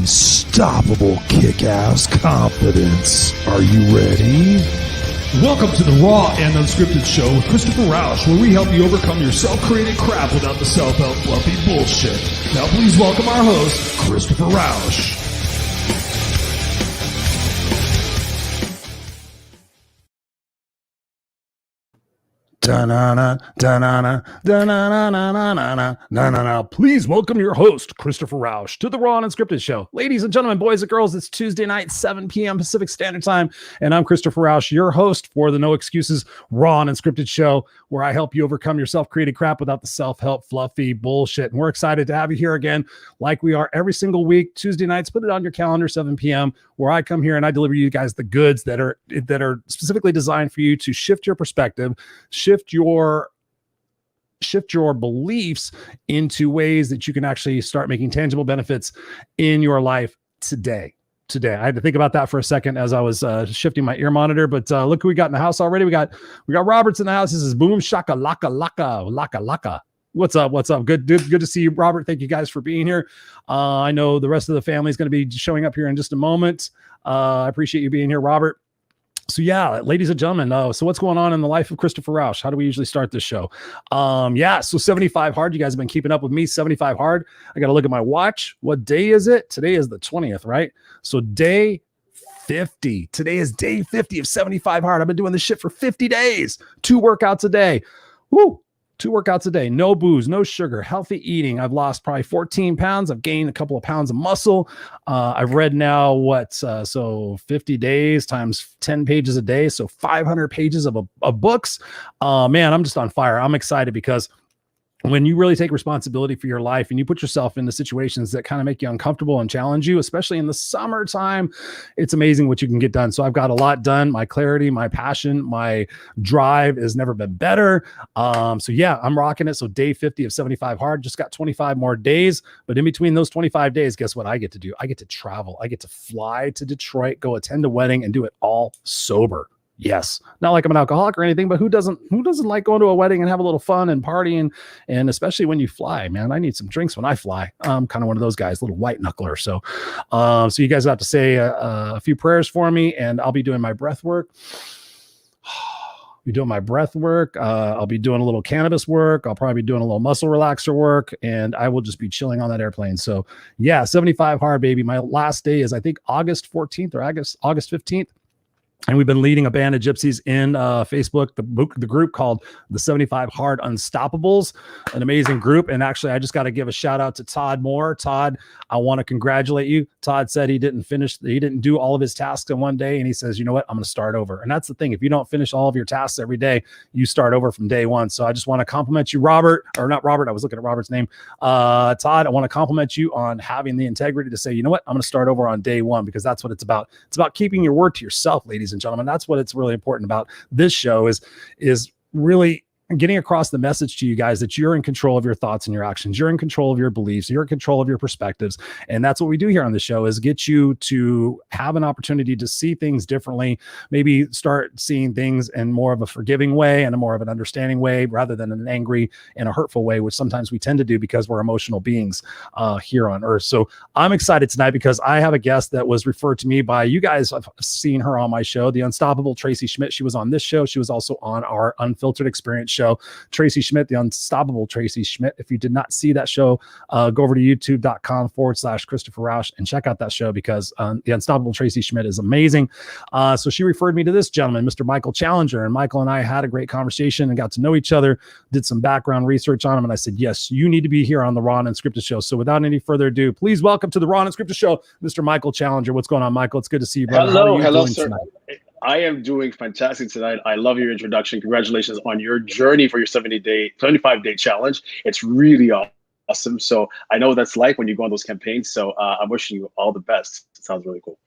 unstoppable kick-ass confidence. Are you ready? Welcome to the Raw and Unscripted show with Christopher Rausch, where we help you overcome your self-created crap without the self-help fluffy bullshit. Now please welcome our host, Christopher Rausch. Da-na-na, da-na-na, da-na-na-na-na-na-na-na-na. Please welcome your host, Christopher Rausch, to the Raw and Unscripted show. Ladies and gentlemen, boys and girls, it's Tuesday night, 7 p.m. Pacific Standard Time, and I'm Christopher Rausch, your host for the No Excuses Raw and Unscripted show, where I help you overcome your self-created crap without the self-help fluffy bullshit. And we're excited to have you here again, like we are every single week, Tuesday nights. Put it on your calendar, 7 p.m., where I come here and I deliver you guys the goods that are specifically designed for you to shift your perspective, shift your beliefs into ways that you can actually start making tangible benefits in your life today. I had to think about that for a second as I was shifting my ear monitor, but look who we got in the house already. We got Robert's in the house. This is Boom Shaka Laka Laka Laka Laka. What's up? Good to see you, Robert. Thank you guys for being here. I know the rest of the family is going to be showing up here in just a moment. I appreciate you being here, Robert. So yeah, ladies and gentlemen, so what's going on in the life of Christopher Rausch? How do we usually start this show? So 75 hard. You guys have been keeping up with me. 75 hard. I got to look at my watch. What day is it? Today is the 20th, right? So day 50. Today is day 50 of 75 hard. I've been doing this shit for 50 days. 2 workouts a day. Woo! 2 workouts a day, no booze, no sugar, healthy eating. I've lost probably 14 pounds. I've gained a couple of pounds of muscle. I've read now so 50 days times 10 pages a day. So 500 pages of books. Man, I'm just on fire. I'm excited because when you really take responsibility for your life and you put yourself into situations that kind of make you uncomfortable and challenge you, especially in the summertime, it's amazing what you can get done. So I've got a lot done. My clarity, my passion, my drive has never been better. So yeah, I'm rocking it. So day 50 of 75 hard, just got 25 more days. But in between those 25 days, guess what I get to do? I get to travel. I get to fly to Detroit, go attend a wedding and do it all sober. Yes, not like I'm an alcoholic or anything, but who doesn't like going to a wedding and have a little fun and partying, and especially when you fly, man. I need some drinks when I fly. I'm kind of one of those guys, little white knuckler. So you guys have to say a few prayers for me, and I'll be doing my breath work. I'll be doing I'll be doing a little cannabis work. I'll probably be doing a little muscle relaxer work, and I will just be chilling on that airplane. So yeah, 75 hard, baby. My last day is, I think, August 14th or August 15th. And we've been leading a band of gypsies in Facebook, the group called the 75 Hard Unstoppables, an amazing group. And actually, I just got to give a shout out to Todd Moore. Todd, I want to congratulate you. Todd said he didn't do all of his tasks in one day. And he says, you know what, I'm going to start over. And that's the thing. If you don't finish all of your tasks every day, you start over from day one. So I just want to compliment you, Robert, or not Robert. I was looking at Robert's name. Todd, I want to compliment you on having the integrity to say, you know what, I'm going to start over on day one, because that's what it's about. It's about keeping your word to yourself, ladies and gentlemen. That's what it's really important about this show is really getting across the message to you guys that you're in control of your thoughts and your actions. You're in control of your beliefs. You're in control of your perspectives. And that's what we do here on the show, is get you to have an opportunity to see things differently, maybe start seeing things in more of a forgiving way and a more of an understanding way, rather than an angry and a hurtful way, which sometimes we tend to do because we're emotional beings here on earth. So I'm excited tonight because I have a guest that was referred to me by you guys. I've seen her on my show, the Unstoppable Tracy Schmidt. She was on this show. She was also on our Unfiltered Experience show. Tracy Schmidt, the Unstoppable Tracy Schmidt. If you did not see that show, go over to youtube.com/Christopher Rausch and check out that show, because the Unstoppable Tracy Schmidt is amazing. So she referred me to this gentleman, Mr. Michael Challenger, and Michael and I had a great conversation and got to know each other, did some background research on him. And I said, yes, you need to be here on the Raw and Unscripted show. So without any further ado, please welcome to the Raw and Unscripted show, Mr. Michael Challenger. What's going on, Michael? It's good to see you, brother. Hello, sir. Tonight? I am doing fantastic tonight. I love your introduction. Congratulations on your journey for your 75-day challenge. It's really awesome. So I know what that's like when you go on those campaigns. So I'm wishing you all the best. It sounds really cool.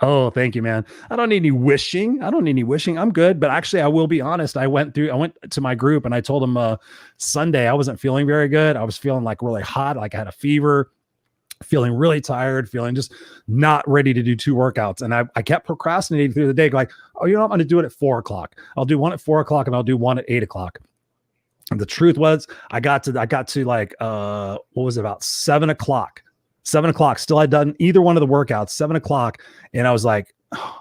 Oh, thank you, man. I don't need any wishing. I'm good. But actually, I will be honest. I went to my group and I told them Sunday I wasn't feeling very good. I was feeling like really hot, like I had a fever, feeling really tired, feeling just not ready to do 2 workouts. And I kept procrastinating through the day, like, oh, I'm going to do it at 4 o'clock. I'll do one at 4 o'clock and I'll do one at 8 o'clock. And the truth was I got to like, what was it, about 7 o'clock. 7 o'clock. Still had done either one of the workouts, 7 o'clock. And I was like, oh.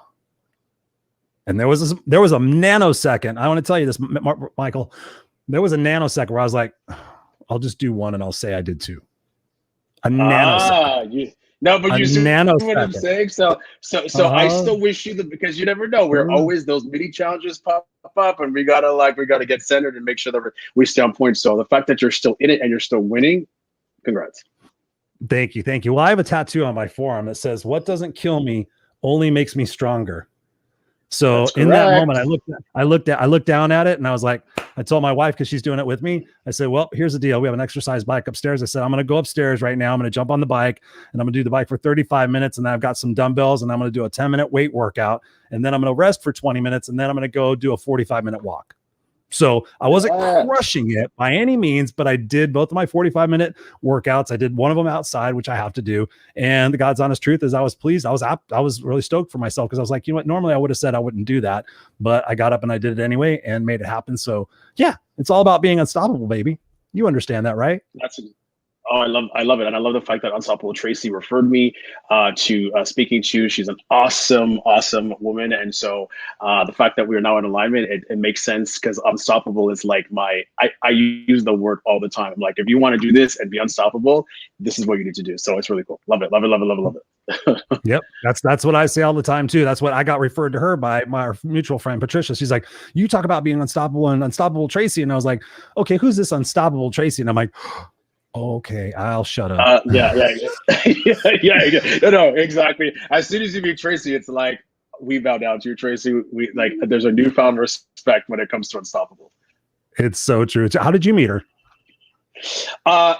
And there was a nanosecond. I want to tell you this, Michael, there was a nanosecond where I was like, I'll just do one and I'll say I did two. A nanosecond. But you see what I'm saying? So I still wish you because you never know. We're always, those mini challenges pop up, and we gotta get centered and make sure that we stay on point. So the fact that you're still in it and you're still winning, congrats. Thank you. Well, I have a tattoo on my forearm that says, "What doesn't kill me only makes me stronger." So in that moment, I looked down at it, and I was like, I told my wife, because she's doing it with me, I said, well, here's the deal. We have an exercise bike upstairs. I said, I'm going to go upstairs right now. I'm going to jump on the bike, and I'm going to do the bike for 35 minutes. And then I've got some dumbbells, and I'm going to do a 10-minute weight workout. And then I'm going to rest for 20 minutes. And then I'm going to go do a 45-minute walk. So I wasn't crushing it by any means, but I did both of my 45-minute workouts. I did one of them outside, which I have to do. And the God's honest truth is I was pleased. I was really stoked for myself, because I was like, you know what, normally I would have said I wouldn't do that, but I got up and I did it anyway and made it happen. So yeah, it's all about being unstoppable, baby. You understand that, right? I love it. And I love the fact that Unstoppable Tracy referred me to speaking to you. She's an awesome woman. And so the fact that we're now in alignment, it makes sense, because unstoppable is like I use the word all the time. Like, if you want to do this and be unstoppable, this is what you need to do. So it's really cool. Love it. Yep. That's what I say all the time too. That's what I got referred to her by my mutual friend, Patricia. She's like, you talk about being unstoppable and Unstoppable Tracy. And I was like, okay, who's this Unstoppable Tracy? And I'm like, okay, I'll shut up. Yeah. No, exactly. As soon as you meet Tracy, it's like, we bow down to you, Tracy. We like, there's a newfound respect when it comes to Unstoppable. It's so true. How did you meet her?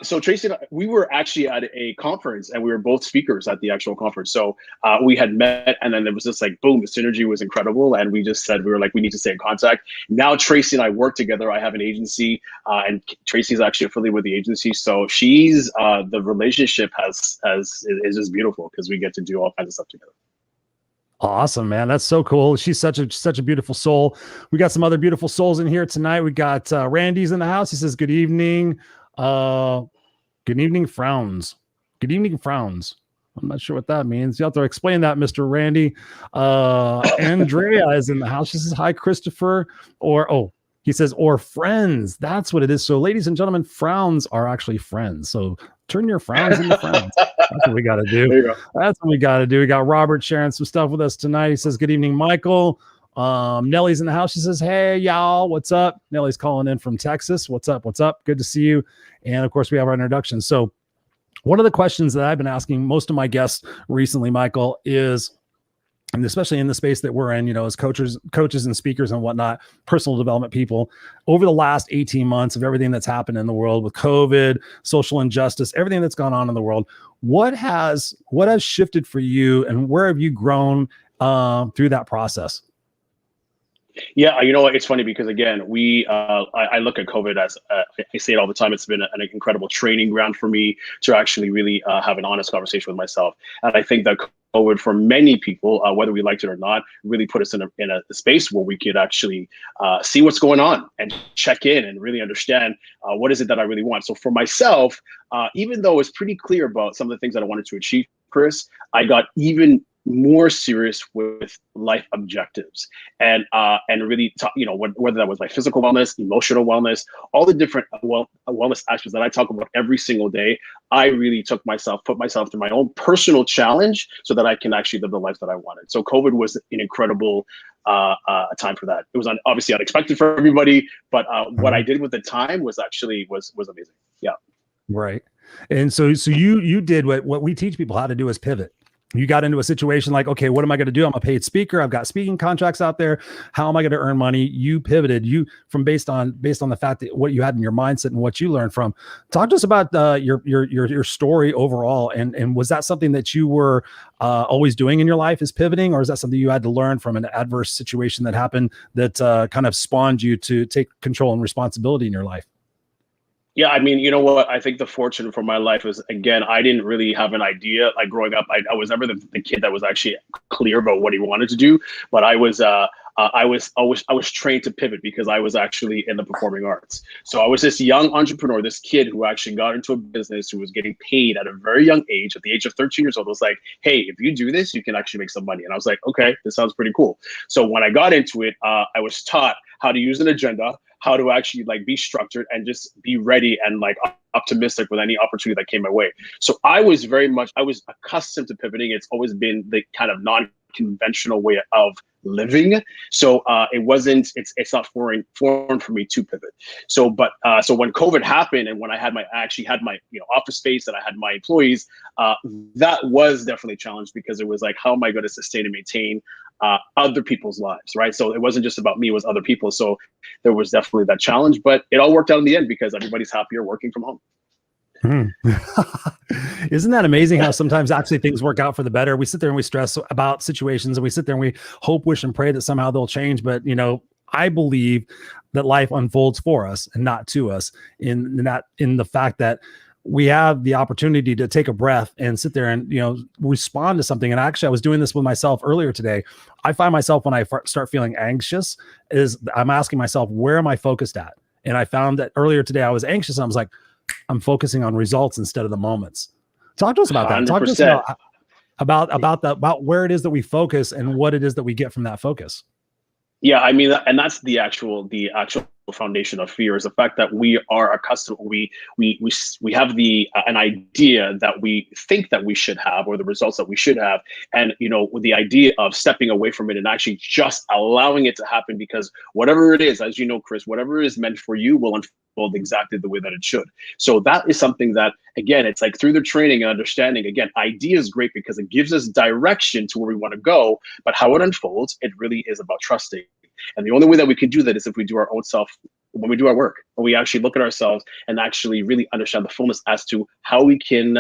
So Tracy and I, we were actually at a conference, and we were both speakers at the actual conference. So we had met, and then there was just like, boom, the synergy was incredible. And we just said, we were like, we need to stay in contact. Now Tracy and I work together. I have an agency, and Tracy's actually affiliated with the agency. So she's, the relationship is just beautiful, because we get to do all kinds of stuff together. Awesome, man. That's so cool. She's such a beautiful soul. We got some other beautiful souls in here tonight. We got Randy's in the house. He says, good evening. Good evening, frowns. Good evening, frowns. I'm not sure what that means. You have to explain that, Mr. Randy. Andrea is in the house. She says, hi, Christopher. He says, or friends. That's what it is. So, ladies and gentlemen, frowns are actually friends. So turn your frowns into friends. That's what we got to do. There you go. That's what we got to do. We got Robert sharing some stuff with us tonight. He says, good evening, Michael. Nellie's in the house. She says, hey, y'all, what's up? Nellie's calling in from Texas. What's up? Good to see you. And of course, we have our introduction. So one of the questions that I've been asking most of my guests recently, Michael, is, and especially in the space that we're in, you know, as coaches and speakers and whatnot, personal development people, over the last 18 months of everything that's happened in the world with COVID, social injustice, everything that's gone on in the world, what has shifted for you, and where have you grown through that process? Yeah, you know what? It's funny because, again, I look at COVID as, I say it all the time, it's been an incredible training ground for me to actually really have an honest conversation with myself. And I think that COVID, for many people, whether we liked it or not, really put us in a space where we could actually see what's going on and check in and really understand what is it that I really want. So for myself, even though it's pretty clear about some of the things that I wanted to achieve, Chris, I got even more serious with life objectives, and really whether that was my physical wellness, emotional wellness, all the different wellness aspects that I talk about every single day. I really put myself through my own personal challenge so that I can actually live the life that I wanted. So COVID was an incredible time for that. It was obviously unexpected for everybody, but what I did with the time was amazing. Yeah. Right. And so you did what we teach people how to do, is pivot. You got into a situation like, okay, what am I going to do? I'm a paid speaker. I've got speaking contracts out there. How am I going to earn money? You pivoted. Based on the fact that what you had in your mindset and what you learned from. Talk to us about your story overall. And was that something that you were always doing in your life, is pivoting, or is that something you had to learn from an adverse situation that happened that kind of spawned you to take control and responsibility in your life? Yeah, I mean, you know what? I think the fortune for my life is, again, I didn't really have an idea. Like growing up, I was never the kid that was actually clear about what he wanted to do. But I was I was trained to pivot because I was actually in the performing arts. So I was this young entrepreneur, this kid who actually got into a business, who was getting paid at a very young age. At the age of 13 years old, I was like, hey, if you do this, you can actually make some money. And I was like, okay, this sounds pretty cool. So when I got into it, I was taught how to use an agenda, how to actually like be structured and just be ready and like optimistic with any opportunity that came my way. So I was accustomed to pivoting. It's always been the kind of non-conventional way of living. So it's not foreign for me to pivot. So when COVID happened and when I actually had my office space and I had my employees, that was definitely a challenge, because it was like, how am I going to sustain and maintain other people's lives, right? So it wasn't just about me, it was other people. So there was definitely that challenge, but it all worked out in the end because everybody's happier working from home. Isn't that amazing how sometimes actually things work out for the better? We sit there and we stress about situations, and we sit there and we hope, wish, and pray that somehow they'll change. But I believe that life unfolds for us and not to us, in the fact that we have the opportunity to take a breath and sit there and respond to something. And actually, I was doing this with myself earlier today. I find myself, when I start feeling anxious, I'm asking myself, where am I focused at? And I found that earlier today I was anxious, and I was like, I'm focusing on results instead of the moments. Talk to us about that. 100%. Talk to us about where it is that we focus and what it is that we get from that focus. Yeah, I mean, and that's the actual foundation of fear, is the fact that we are accustomed, we have an idea that we think that we should have, or the results that we should have, and with the idea of stepping away from it and actually just allowing it to happen, because whatever it is, as you know, Chris, whatever is meant for you will unfold exactly the way that it should. So that is something that, again, it's like through the training and understanding. Again, idea is great because it gives us direction to where we want to go, but how it unfolds, it really is about trusting. And the only way that we can do that is if we do our own self, when we do our work, when we actually look at ourselves and actually really understand the fullness as to how we can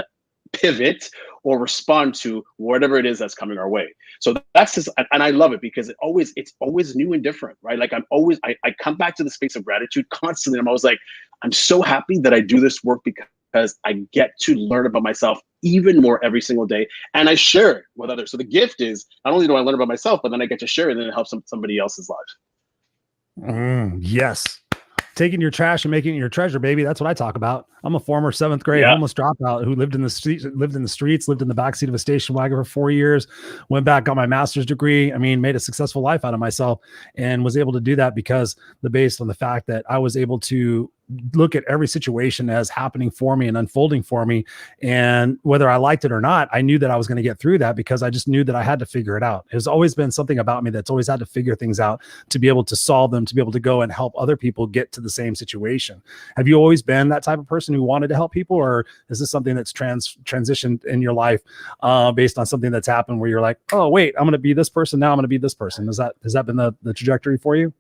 pivot or respond to whatever it is that's coming our way. So that's just, and I love it because it's always new and different, right? Like I come back to the space of gratitude constantly. I'm always like, I'm so happy that I do this work because I get to learn about myself even more every single day, and I share it with others. So the gift is, not only do I learn about myself, but then I get to share it, and it helps somebody else's life. Yes. Taking your trash and making it your treasure, baby. That's what I talk about. I'm a former 7th grade homeless dropout who lived in the streets, lived in the backseat of a station wagon for 4 years, went back, got my master's degree. I mean, made a successful life out of myself, and was able to do that because based on the fact that I was able to look at every situation as happening for me and unfolding for me. And whether I liked it or not, I knew that I was going to get through that because I just knew that I had to figure it out. There's always been something about me that's always had to figure things out to be able to solve them, to be able to go and help other people get to the same situation. Have you always been that type of person who wanted to help people, or is this something that's transitioned in your life based on something that's happened where you're like, oh, wait, I'm going to be this person. Now I'm going to be this person. Has that been the trajectory for you?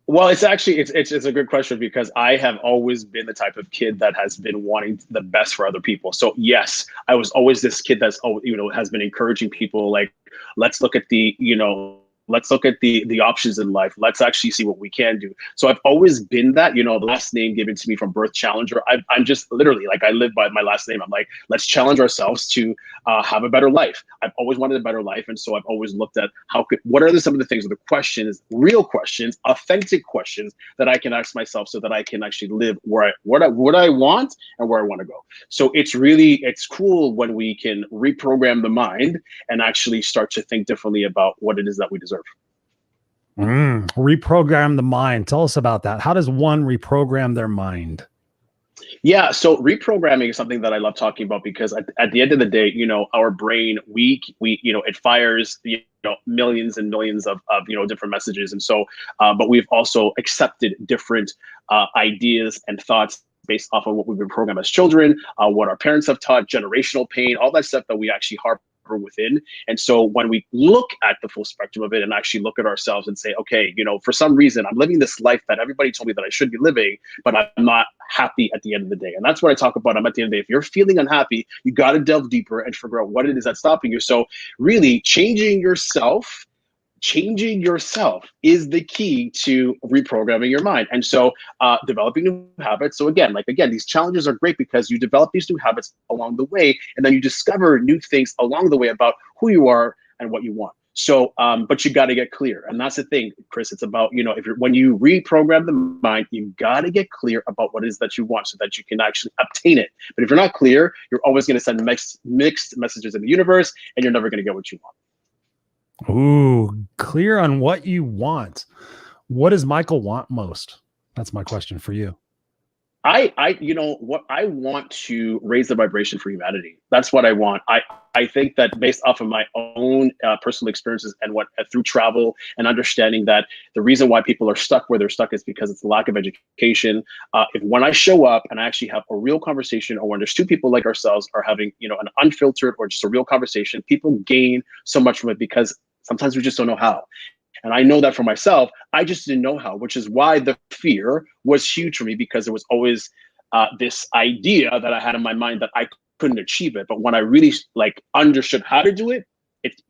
Well, it's actually, it's a good question, because I have always been the type of kid that has been wanting the best for other people. So yes, I was always this kid that's, has been encouraging people, like, let's look at the options in life. Let's actually see what we can do. So I've always been that, the last name given to me from birth, Challenger. I'm just literally like, I live by my last name. I'm like, let's challenge ourselves to have a better life. I've always wanted a better life. And so I've always looked at what are some of the things, the questions, real questions, authentic questions that I can ask myself so that I can actually live what I want and where I want to go. So it's cool when we can reprogram the mind and actually start to think differently about what it is that we deserve. Reprogram the mind. Tell us about that. How does one reprogram their mind? Yeah, so reprogramming is something that I love talking about because at the end of the day, our brain, it fires millions and millions of different messages, and so but we've also accepted different ideas and thoughts based off of what we've been programmed as children, what our parents have taught, generational pain, all that stuff that we actually harbor within. And so when we look at the full spectrum of it and actually look at ourselves and say, okay, for some reason I'm living this life that everybody told me that I should be living, but I'm not happy at the end of the day. And that's what I talk about. I'm at the end of the day. If you're feeling unhappy, you got to delve deeper and figure out what it is that's stopping you. So really changing yourself is the key to reprogramming your mind. And so developing new habits. So again, these challenges are great because you develop these new habits along the way, and then you discover new things along the way about who you are and what you want. So, but you got to get clear. And that's the thing, Chris, it's about, when you reprogram the mind, you got to get clear about what it is that you want so that you can actually obtain it. But if you're not clear, you're always going to send mixed messages in the universe, and you're never going to get what you want. Ooh, clear on what you want. What does Michael want most? That's my question for you. I want to raise the vibration for humanity. That's what I want. I think that based off of my own personal experiences and through travel and understanding that the reason why people are stuck where they're stuck is because it's the lack of education. When I show up and I actually have a real conversation, or when there's two people like ourselves are having, an unfiltered or just a real conversation, people gain so much from it because sometimes we just don't know how. And I know that for myself, I just didn't know how, which is why the fear was huge for me, because there was always this idea that I had in my mind that I couldn't achieve it. But when I really understood how to do it,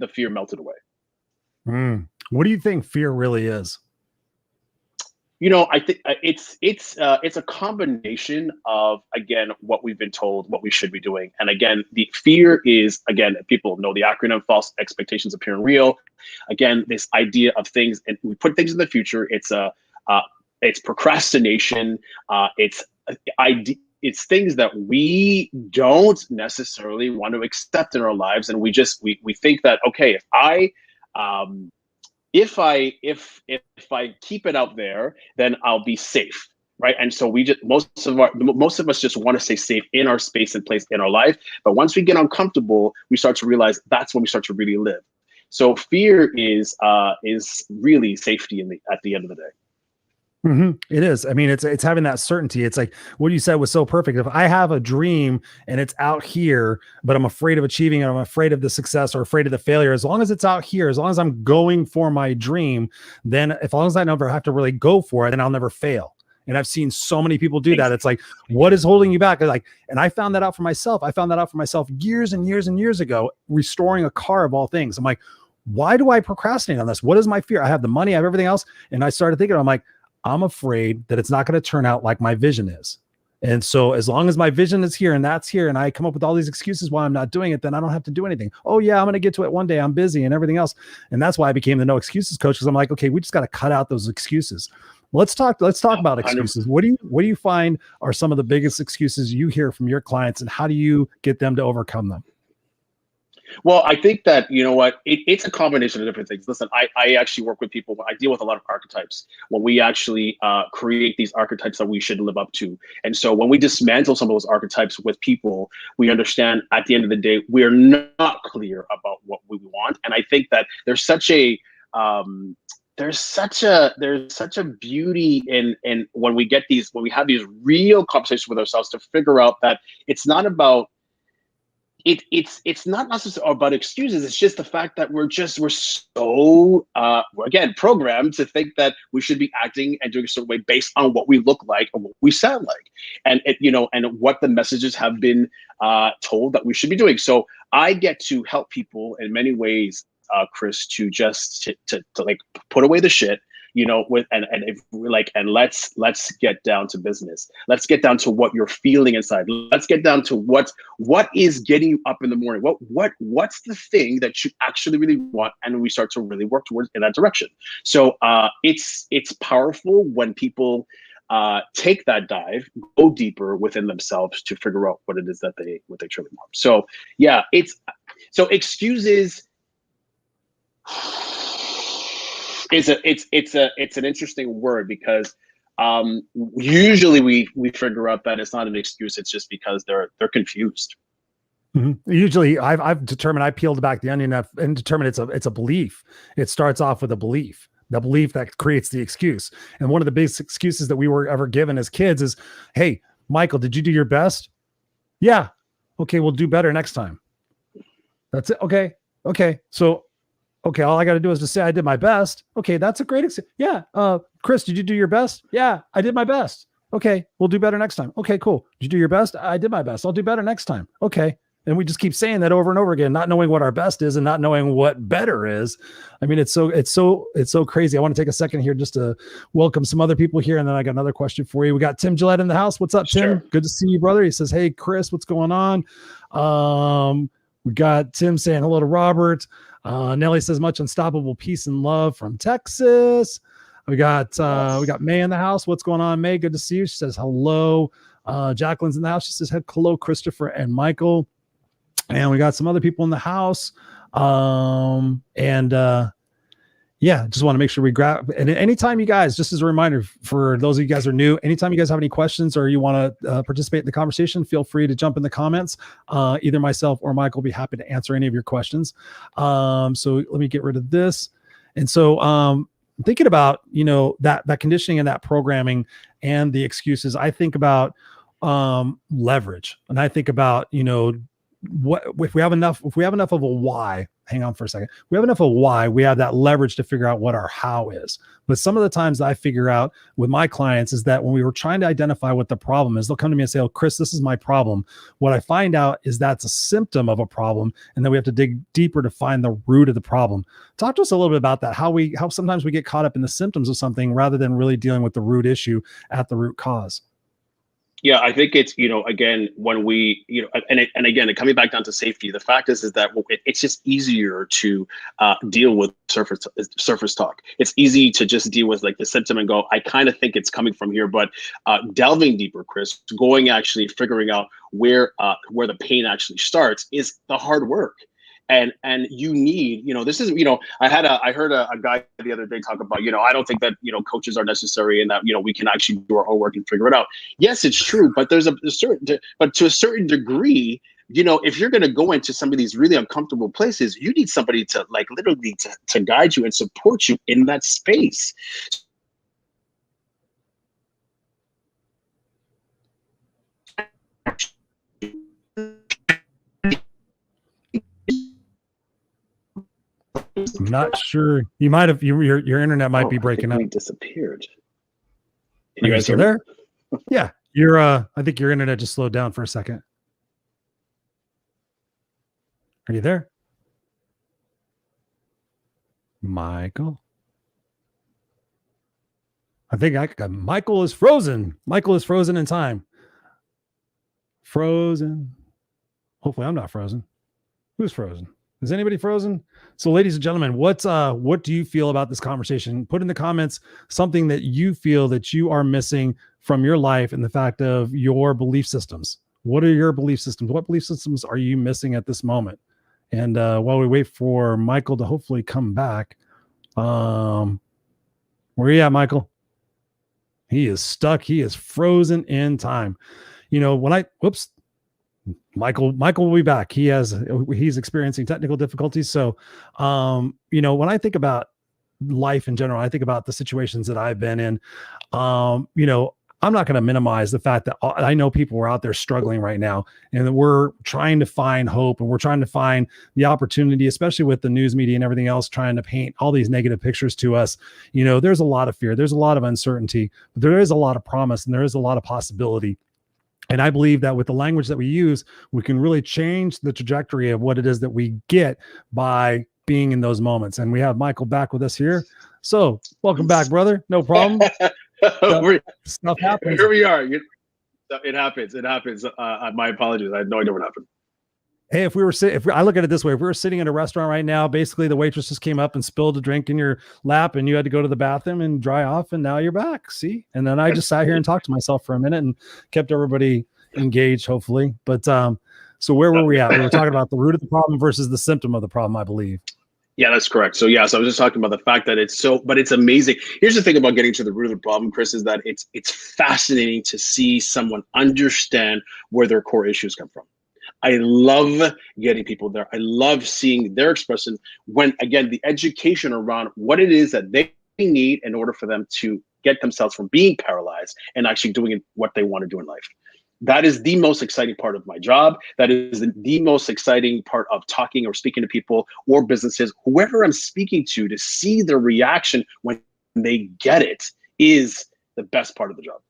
the fear melted away. What do you think fear really is? I think it's a combination of, again, what we've been told, what we should be doing. And again, the fear is, again, people know the acronym, false expectations appearing real. Again, this idea of things, and we put things in the future. It's procrastination. It's things that we don't necessarily want to accept in our lives. And we think that, okay, if I keep it out there, then I'll be safe, right? And so most of us just want to stay safe in our space and place in our life. But once we get uncomfortable, we start to realize that's when we start to really live. So fear is really safety at the end of the day. Mm-hmm. It is. I mean, it's having that certainty. It's like what you said was so perfect. If I have a dream and it's out here, but I'm afraid of achieving it, I'm afraid of the success or afraid of the failure, as long as it's out here, as long as I'm going for my dream, then as long as I never have to really go for it, then I'll never fail. And I've seen so many people do that. It's like, what is holding you back? And I found that out for myself. I found that out for myself years and years and years ago, restoring a car of all things. I'm like, why do I procrastinate on this? What is my fear? I have the money, I have everything else. And I started thinking, I'm like, I'm afraid that it's not going to turn out like my vision is. And so as long as my vision is here and that's here, and I come up with all these excuses why I'm not doing it, then I don't have to do anything. Oh yeah, I'm going to get to it one day. I'm busy and everything else. And that's why I became the no excuses coach. Cause I'm like, okay, we just got to cut out those excuses. Let's talk about excuses. What do you find are some of the biggest excuses you hear from your clients, and how do you get them to overcome them? Well, I think that, it's a combination of different things. Listen, I actually work with people. I deal with a lot of archetypes when we actually create these archetypes that we should live up to. And so when we dismantle some of those archetypes with people, we understand at the end of the day, we're not clear about what we want. And I think that there's such a beauty in when we have these real conversations with ourselves to figure out that it's not about it's not necessarily about excuses. It's just the fact that we're so again programmed to think that we should be acting and doing a certain way based on what we look like or what we sound like, and and what the messages have been told that we should be doing. So I get to help people in many ways, Chris, to just to put away the shit. Let's get down to business. Let's get down to what you're feeling inside. Let's get down to what is getting you up in the morning. What's the thing that you actually really want, and we start to really work towards in that direction. So it's powerful when people take that dive, go deeper within themselves to figure out what it is that they truly want. So yeah, excuses. It's an interesting word because usually we figure out that it's not an excuse. It's just because they're confused. Mm-hmm. Usually I've determined, I peeled back the onion and determined it's a belief. It starts off with a belief, the belief that creates the excuse. And one of the biggest excuses that we were ever given as kids is, hey, Michael, did you do your best? Yeah. Okay. We'll do better next time. That's it. Okay. So, okay, all I got to do is just say I did my best. Okay, that's a great excuse. Yeah. Chris, did you do your best? Yeah, I did my best. Okay, we'll do better next time. Okay, cool. Did you do your best? I did my best. I'll do better next time. Okay. And we just keep saying that over and over again, not knowing what our best is and not knowing what better is. I mean, it's so crazy. I want to take a second here just to welcome some other people here. And then I got another question for you. We got Tim Gillette in the house. What's up, Tim? Sure. Good to see you, brother. He says, hey, Chris, what's going on? We got Tim saying hello to Robert. Nelly says much unstoppable peace and love from Texas. We got May in the house. What's going on, May? Good to see you. She says hello. Jacqueline's in the house. She says hello, Christopher and Michael. And we got some other people in the house. Yeah, just want to make sure we grab. And anytime you guys, just as a reminder for those of you guys who are new, anytime you guys have any questions or you want to participate in the conversation, feel free to jump in the comments. Either myself or Mike will be happy to answer any of your questions. So let me get rid of this. And so thinking about, that conditioning and that programming and the excuses, I think about leverage. And I think about, what if we have enough of a why. Hang on for a second. We have enough of why. We have that leverage to figure out what our how is. But some of the times I figure out with my clients is that when we were trying to identify what the problem is, they'll come to me and say, "Oh, Chris, this is my problem." What I find out is that's a symptom of a problem, and then we have to dig deeper to find the root of the problem. Talk to us a little bit about that. How sometimes we get caught up in the symptoms of something rather than really dealing with the root issue at the root cause. Yeah, I think it's, again, when we, and again, coming back down to safety, the fact is that it's just easier to deal with surface talk. It's easy to just deal with like the symptom and go, I kind of think it's coming from here, but delving deeper, Chris, figuring out where the pain actually starts is the hard work. And you need, this is, I heard a guy the other day talk about, I don't think that, coaches are necessary and that, we can actually do our own work and figure it out. Yes, it's true, but to a certain degree, if you're going to go into some of these really uncomfortable places, you need somebody to literally to guide you and support you in that space. I'm not sure. You might have your internet might be breaking up. Disappeared. Are you guys still there? Yeah, I think your internet just slowed down for a second. Are you there, Michael? I think Michael is frozen. Michael is frozen in time. Frozen. Hopefully, I'm not frozen. Who's frozen? Is anybody frozen? So, ladies and gentlemen, what do you feel about this conversation? Put in the comments something that you feel that you are missing from your life and the fact of your belief systems. What are your belief systems? What belief systems are you missing at this moment? And while we wait for Michael to hopefully come back, where are you at, Michael? He is stuck. He is frozen in time. Michael will be back. He's experiencing technical difficulties. So, when I think about life in general, I think about the situations that I've been in. I'm not going to minimize the fact that I know people are out there struggling right now, and that we're trying to find hope and we're trying to find the opportunity, especially with the news media and everything else, trying to paint all these negative pictures to us. There's a lot of fear. There's a lot of uncertainty, but there is a lot of promise and there is a lot of possibility. And I believe that with the language that we use, we can really change the trajectory of what it is that we get by being in those moments. And we have Michael back with us here. So welcome back, brother. No problem. Stuff happens. Here we are. It happens. My apologies. I had no idea what happened. Hey, I look at it this way, if we were sitting in a restaurant right now, basically the waitress just came up and spilled a drink in your lap and you had to go to the bathroom and dry off, and now you're back. See? And then I just sat here and talked to myself for a minute and kept everybody engaged, hopefully. But so where were we at? We were talking about the root of the problem versus the symptom of the problem, I believe. Yeah, that's correct. So I was just talking about the fact that but it's amazing. Here's the thing about getting to the root of the problem, Chris, is that it's fascinating to see someone understand where their core issues come from. I love getting people there. I love seeing their expression when, again, the education around what it is that they need in order for them to get themselves from being paralyzed and actually doing what they want to do in life. That is the most exciting part of my job. That is the most exciting part of talking or speaking to people or businesses, whoever I'm speaking to see their reaction when they get it is the best part of the job.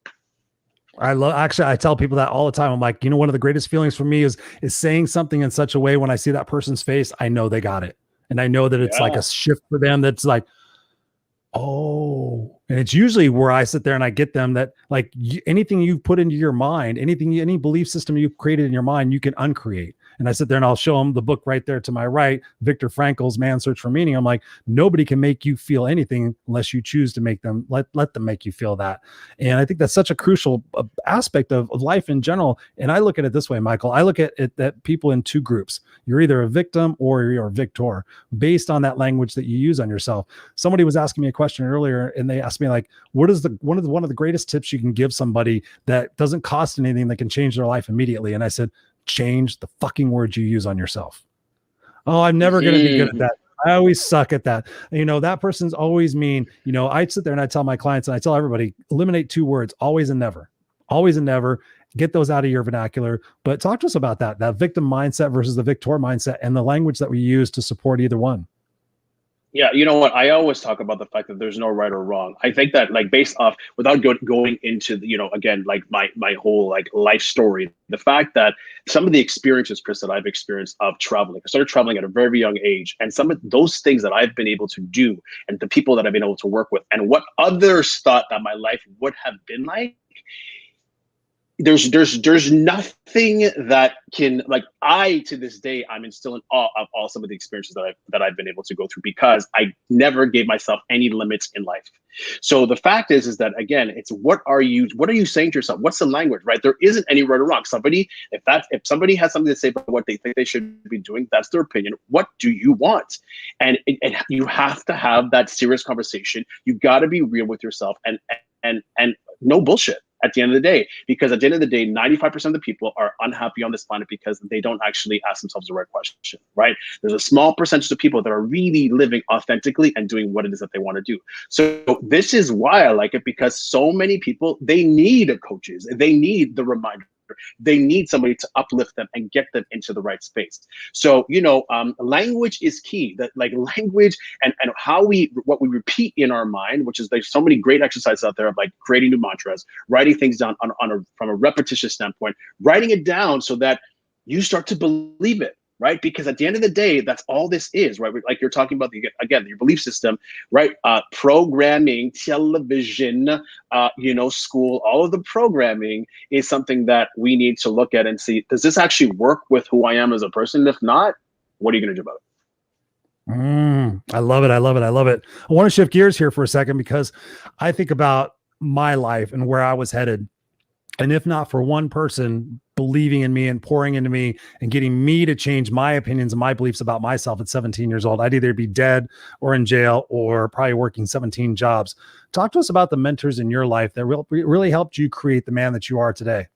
I tell people that all the time. I'm like, one of the greatest feelings for me is saying something in such a way when I see that person's face, I know they got it. And I know that it's like a shift for them. That's like, oh, and it's usually where I sit there and I get them that anything you've put into your mind, any belief system you've created in your mind, you can uncreate. And I sit there and I'll show them the book right there to my right, Viktor Frankl's Man's Search for Meaning. I'm like, nobody can make you feel anything unless you choose to make them, let them make you feel that. And I think that's such a crucial aspect of life in general. And I look at it this way, Michael. I look at it that people in two groups. You're either a victim or you're a victor based on that language that you use on yourself. Somebody was asking me a question earlier and they asked me like, what is one of the greatest tips you can give somebody that doesn't cost anything that can change their life immediately? And I said, change the fucking words you use on yourself. Oh, I'm never going to be good at that. I always suck at that. That person's always mean. I sit there and I tell my clients and I tell everybody, eliminate two words, always and never. Always and never. Get those out of your vernacular. But talk to us about that victim mindset versus the victor mindset and the language that we use to support either one. Yeah, you know what? I always talk about the fact that there's no right or wrong. I think that based off, without going into again, my whole life story, the fact that some of the experiences, Chris, that I've experienced of traveling, I started traveling at a very young age, and some of those things that I've been able to do and the people that I've been able to work with and what others thought that my life would have been like, there's nothing that can I to this day I'm still in awe of all some of the experiences that I've been able to go through because I never gave myself any limits in life. So the fact is that again, it's what are you saying to yourself? What's the language, right? There isn't any right or wrong. If somebody has something to say about what they think they should be doing, that's their opinion. What do you want? And you have to have that serious conversation. You got to be real with yourself and no bullshit. At the end of the day, because at the end of the day, 95% of the people are unhappy on this planet because they don't actually ask themselves the right question, right? There's a small percentage of people that are really living authentically and doing what it is that they want to do. So this is why I like it, because so many people, they need coaches. They need the reminder. They need somebody to uplift them and get them into the right space. So, language is key. That language and what we repeat in our mind, which is there's so many great exercises out there of creating new mantras, writing things down from a repetitious standpoint, writing it down so that you start to believe it. Right? Because at the end of the day, that's all this is, right? Like you're talking about your belief system, right? Programming, television, school, all of the programming is something that we need to look at and see, does this actually work with who I am as a person? If not, what are you going to do about it? I love it. I love it. I love it. I want to shift gears here for a second because I think about my life and where I was headed. And if not for one person believing in me and pouring into me and getting me to change my opinions and my beliefs about myself at 17 years old, I'd either be dead or in jail or probably working 17 jobs. Talk to us about the mentors in your life that really helped you create the man that you are today.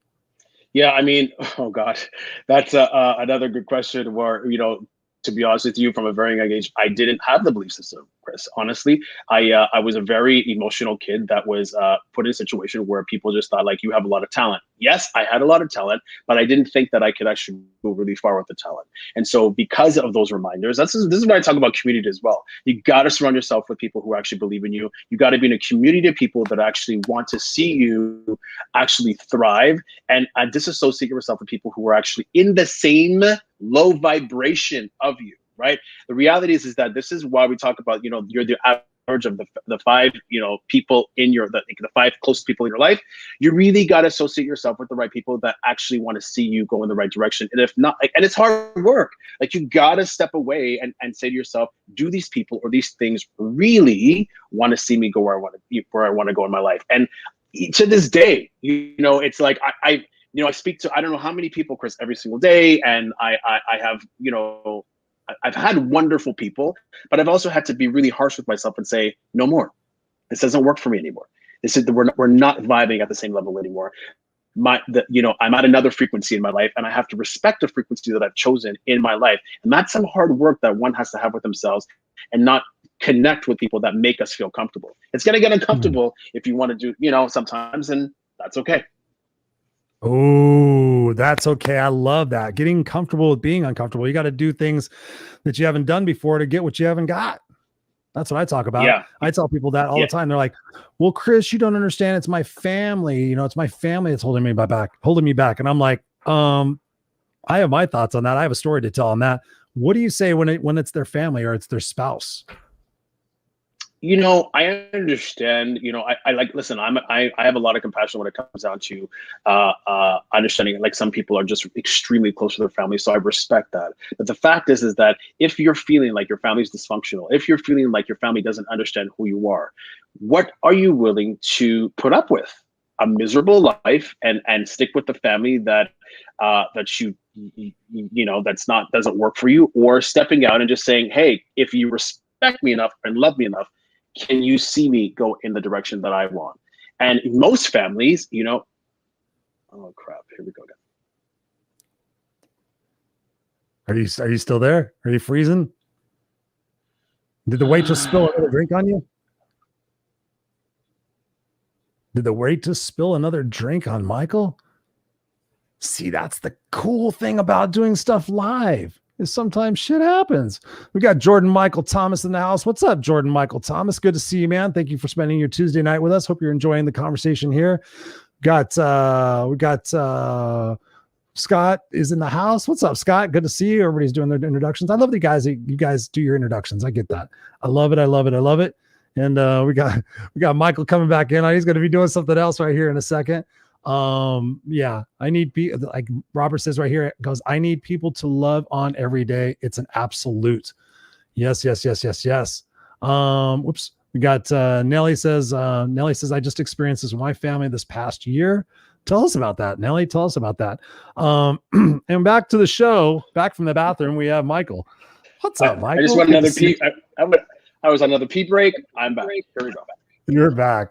Yeah, I mean, oh gosh, that's another good question where, to be honest with you, from a very young age, I didn't have the belief system, Chris. Honestly, I was a very emotional kid that was put in a situation where people just thought you have a lot of talent. Yes, I had a lot of talent, but I didn't think that I could actually go really far with the talent. And so this is why I talk about community as well. You got to surround yourself with people who actually believe in you. You got to be in a community of people that actually want to see you actually thrive, and disassociate yourself with people who are actually in the same low vibration of you, right? The reality is that this is why we talk about, you're the average of the five, people in the five closest people in your life. You really got to associate yourself with the right people that actually want to see you go in the right direction. And if not, and it's hard work, you got to step away and say to yourself, do these people or these things really want to see me go where I want to go in my life? And to this day, it's I speak to, I don't know how many people, Chris, every single day. And I have, I've had wonderful people, but I've also had to be really harsh with myself and say, no more. This doesn't work for me anymore. We're not vibing at the same level anymore. I'm at another frequency in my life, and I have to respect the frequency that I've chosen in my life. And that's some hard work that one has to have with themselves and not connect with people that make us feel comfortable. It's going to get uncomfortable if you want to do, sometimes, and that's okay. Oh, that's okay. I love that. Getting comfortable with being uncomfortable. You got to do things that you haven't done before to get what you haven't got. That's what I talk about. Yeah. I tell people that all the time. They're like, well, Chris, you don't understand. It's my family. It's my family that's holding me back. And I'm like, I have my thoughts on that. I have a story to tell on that. What do you say when it's their family or it's their spouse? I understand. I like. Listen, I have a lot of compassion when it comes down to understanding. Like, some people are just extremely close to their family, so I respect that. But the fact is that if you're feeling like your family's dysfunctional, if you're feeling like your family doesn't understand who you are, what are you willing to put up with? A miserable life and stick with the family that doesn't work for you, or stepping out and just saying, hey, if you respect me enough and love me enough, can you see me go in the direction that I want? And most families, oh crap, here we go again. Are you still there? Are you freezing? Did the waitress spill another drink on you? Did the waitress spill another drink on Michael? See, that's the cool thing about doing stuff live, is sometimes shit happens. We got Jordan Michael Thomas in the house. What's up, Jordan Michael Thomas? Good to see you, man. Thank you for spending your Tuesday night with us. Hope you're enjoying the conversation here. We got Scott is in the house. What's up, Scott? Good to see you. Everybody's doing their introductions. I love that you guys do your introductions. I get that. I love it. I love it. I love it. And we got Michael coming back in. He's going to be doing something else right here in a second. I need people, like Robert says right here, it goes, I need people to love on every day. It's an absolute. Yes. Whoops. We got Nelly says, I just experienced this with my family this past year. Tell us about that, Nelly. Tell us about that. And back to the show, back from the bathroom, we have Michael. What's up, Michael? I just want another pee. I was on another pee break. I'm back. Here we go. You're back.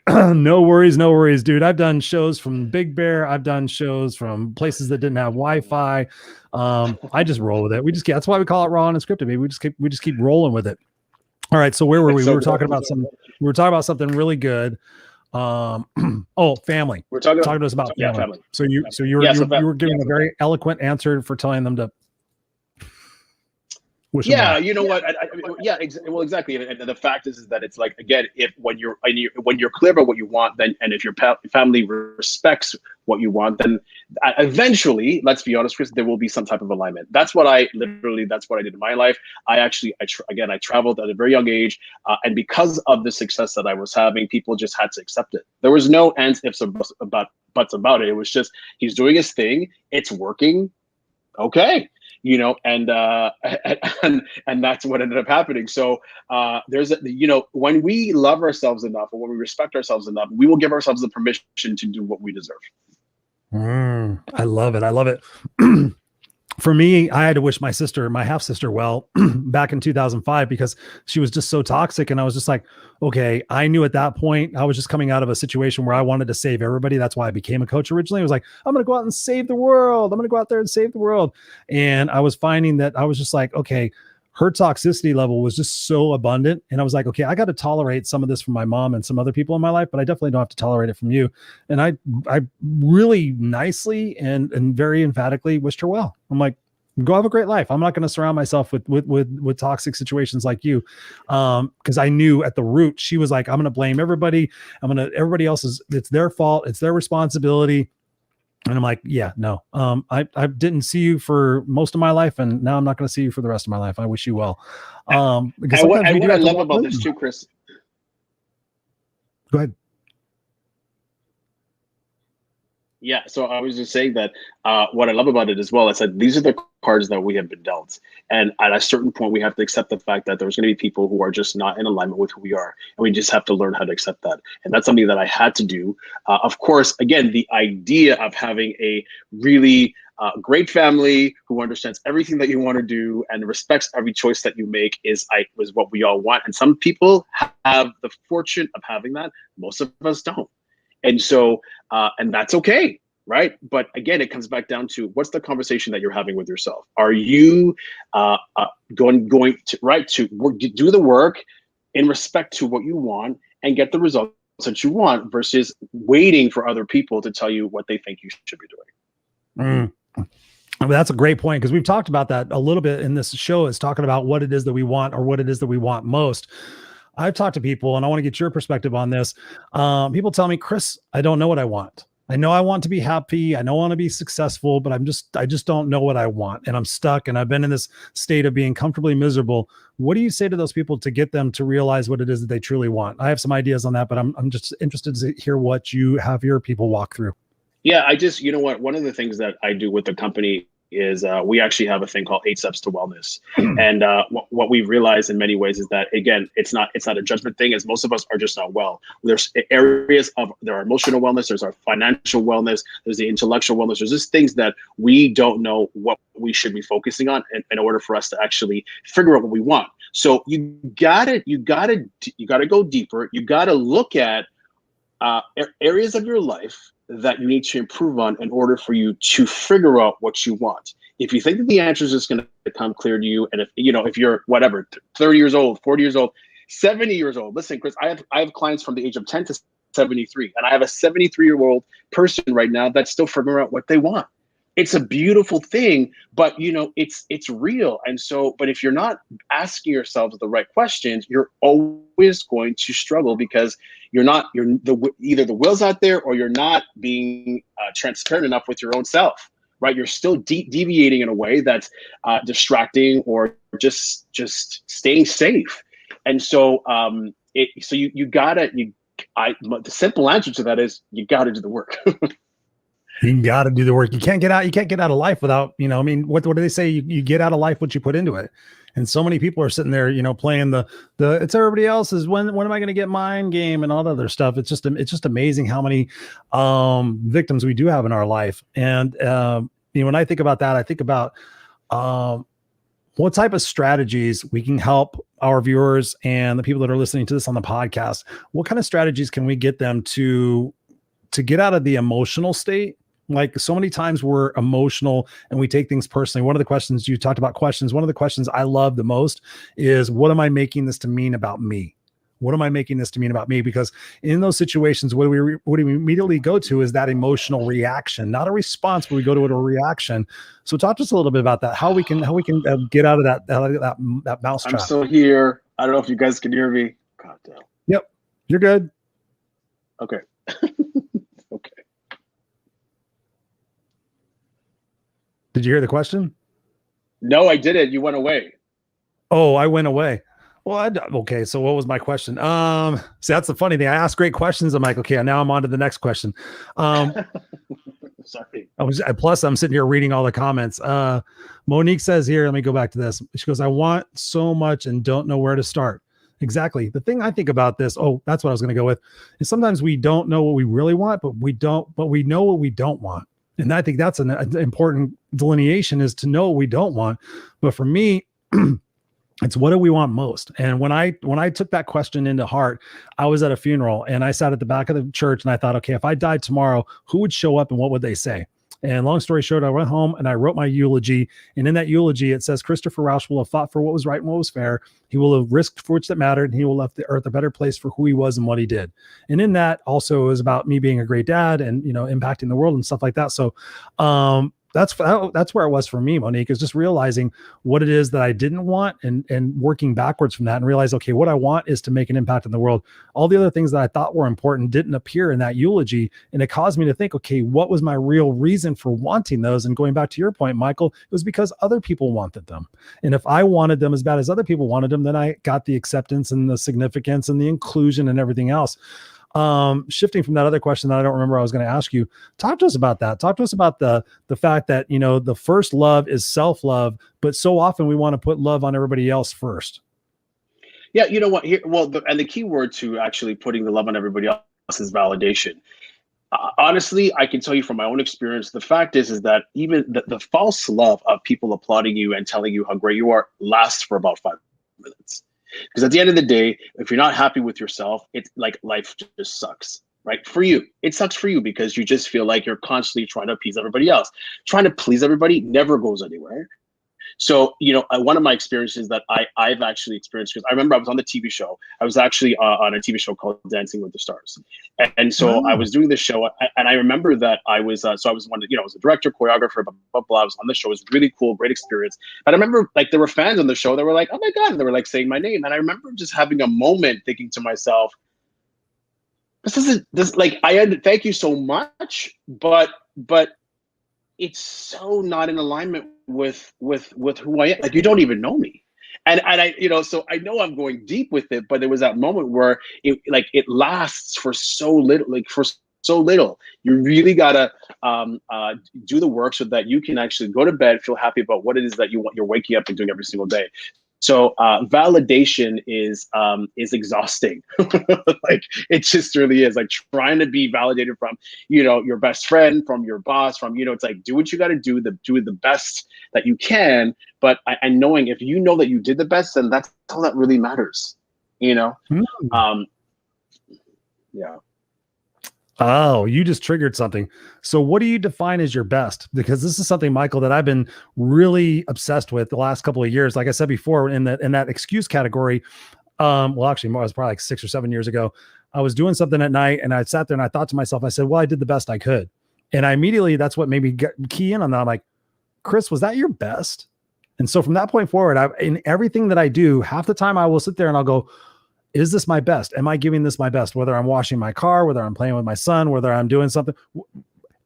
No worries, dude. I've done shows from Big Bear. I've done shows from places that didn't have Wi-Fi. I just roll with it. That's why we call it Raw&Unscripted. Baby. We just keep rolling with it. All right. So where were we? We were talking about something really good. Family. We're talking to us about family. So you were giving a very eloquent answer for telling them to. You know what? Well, exactly. And the fact is that it's like, again, when you're clear about what you want, then, and if your family respects what you want, then eventually, let's be honest, Chris, there will be some type of alignment. That's what I did in my life. I traveled at a very young age, and because of the success that I was having, people just had to accept it. There was no ands, ifs, or buts about it. It was just, he's doing his thing. It's working. Okay. And that's what ended up happening. So when we love ourselves enough, or when we respect ourselves enough, we will give ourselves the permission to do what we deserve. I love it. For me, I had to wish my half sister well back in 2005, because she was just so toxic. And I was just like, okay, I knew at that point I was just coming out of a situation where I wanted to save everybody. That's why I became a coach originally. I was like, I'm going to go out and save the world. I'm going to go out there and save the world. And I was finding that I was just like, okay, her toxicity level was just so abundant. And I was like, okay, I got to tolerate some of this from my mom and some other people in my life, but I definitely don't have to tolerate it from you. And I really nicely and very emphatically wished her well. I'm like, go have a great life. I'm not going to surround myself with toxic situations like you. Cause I knew at the root, she was like, I'm going to blame everybody. Everybody else it's their fault. It's their responsibility. And I'm like, yeah, no, I didn't see you for most of my life, and now I'm not going to see you for the rest of my life. I wish you well. Because what I love about this too, Chris. Go ahead. Yeah, so I was just saying that what I love about it as well is that these are the cards that we have been dealt. And at a certain point, we have to accept the fact that there's going to be people who are just not in alignment with who we are. And we just have to learn how to accept that. And that's something that I had to do. Of course, again, the idea of having a really great family who understands everything that you want to do and respects every choice that you make is what we all want. And some people have the fortune of having that. Most of us don't. And so, and that's okay, right? But again, it comes back down to what's the conversation that you're having with yourself. Are you going to work, do the work in respect to what you want and get the results that you want, versus waiting for other people to tell you what they think you should be doing? I mean, that's a great point, because we've talked about that a little bit in this show, is talking about what it is that we want, or what it is that we want most. I've talked to people, and I want to get your perspective on this. People tell me, Chris, I don't know what I want. I know I want to be happy. I know I want to be successful, but I just don't know what I want. And I'm stuck and I've been in this state of being comfortably miserable. What do you say to those people to get them to realize what it is that they truly want? I have some ideas on that, but I'm just interested to hear what you have your people walk through. Yeah, you know what? One of the things that I do with the company is we actually have a thing called 8 Steps to Wellness. And what we realize in many ways is that, again, it's not a judgment thing, as most of us are just not well. There's areas of our emotional wellness, there's our financial wellness, there's the intellectual wellness. There's just things that we don't know what we should be focusing on in order for us to actually figure out what we want. So you gotta go deeper. You gotta look at areas of your life that you need to improve on in order for you to figure out what you want. If you think that the answer is just going to become clear to you, and if you're whatever, 30 years old, 40 years old, 70 years old, listen, Chris, I have clients from the age of 10 to 73, and I have a 73-year-old person right now that's still figuring out what they want. It's a beautiful thing, but it's real. And so, but if you're not asking yourselves the right questions, you're always going to struggle because either the will's out there or you're not being transparent enough with your own self, right? You're still deviating in a way that's distracting or just staying safe. And so, the simple answer to that is you gotta do the work. You got to do the work. You can't get out of life without, what do they say? You get out of life what you put into it. And so many people are sitting there, playing the it's everybody else's. When am I going to get mine game and all the other stuff? It's just amazing how many victims we do have in our life. And when I think about that, I think about what type of strategies we can help our viewers and the people that are listening to this on the podcast. What kind of strategies can we get them to get out of the emotional state? Like, so many times we're emotional and we take things personally. One of the questions you talked about, one of the questions I love the most is, what am I making this to mean about me? What am I making this to mean about me? Because in those situations, what do we immediately go to is that emotional reaction, not a response, but we go to it a reaction. So talk to us a little bit about that. How we can get out of that mousetrap. I'm still here. I don't know if you guys can hear me. God damn. Yep, you're good. Okay. Okay. Did you hear the question? No, I didn't. You went away. Oh, I went away. Well, okay. So what was my question? See, that's the funny thing. I ask great questions. I'm like, okay, now I'm on to the next question. Sorry. Plus I'm sitting here reading all the comments. Monique says here, let me go back to this. She goes, I want so much and don't know where to start. Exactly. The thing I think about this, that's what I was going to go with, is sometimes we don't know what we really want, but we know what we don't want. And I think that's an important delineation, is to know what we don't want. But for me, it's what do we want most? And when I took that question into heart, I was at a funeral and I sat at the back of the church and I thought, okay, if I died tomorrow, who would show up and what would they say? And long story short, I went home and I wrote my eulogy. And in that eulogy, it says, Christopher Rausch will have fought for what was right and what was fair. He will have risked for which that mattered. And he will have left the earth a better place for who he was and what he did. And in that also, it was about me being a great dad and, impacting the world and stuff like that. So, that's where it was for me, Monique, is just realizing what it is that I didn't want and working backwards from that and realize, okay, what I want is to make an impact in the world. All the other things that I thought were important didn't appear in that eulogy. And it caused me to think, okay, what was my real reason for wanting those? And going back to your point, Michael, it was because other people wanted them. And if I wanted them as bad as other people wanted them, then I got the acceptance and the significance and the inclusion and everything else. Shifting from that other question that I don't remember I was going to ask you, talk to us about that. Talk to us about the fact that, the first love is self-love, but so often we want to put love on everybody else first. Yeah. You know what? The key word to actually putting the love on everybody else is validation. Honestly, I can tell you from my own experience, the fact is that even the false love of people applauding you and telling you how great you are lasts for about 5 minutes. Because at the end of the day, if you're not happy with yourself, it's like life just sucks, right? For you, it sucks for you because you just feel like you're constantly trying to appease everybody else. Trying to please everybody never goes anywhere. So, one of my experiences that I've actually experienced, because I remember I was on the TV show. I was actually on a TV show called Dancing with the Stars. And so I was doing this show, and I remember that I was one of the, I was a director, choreographer, blah, blah, blah. I was on the show. It was really cool, great experience. But I remember, there were fans on the show that were like, oh my God, and they were saying my name. And I remember just having a moment thinking to myself, thank you so much, but it's so not in alignment with who I am. Like, you don't even know me. And I, so I know I'm going deep with it, but there was that moment where it lasts for so little, You really gotta do the work so that you can actually go to bed, feel happy about what it is that you're waking up and doing every single day. So validation is exhausting. Like, it just really is. Like, trying to be validated from, your best friend, from your boss, from, it's like, do what you got to do, do the best that you can. But and knowing, if you know that you did the best, then that's all that really matters. Yeah. Oh, you just triggered something. So what do you define as your best? Because this is something, Michael, that I've been really obsessed with the last couple of years. Like I said before, in that excuse category, well, actually, it was probably like 6 or 7 years ago. I was doing something at night and I sat there and I thought to myself, I said, well, I did the best I could. And I immediately, that's what made me key in on that. I'm like, Chris, was that your best? And so from that point forward, in everything that I do, half the time I will sit there and I'll go, is this my best? Am I giving this my best? Whether I'm washing my car, whether I'm playing with my son, whether I'm doing something,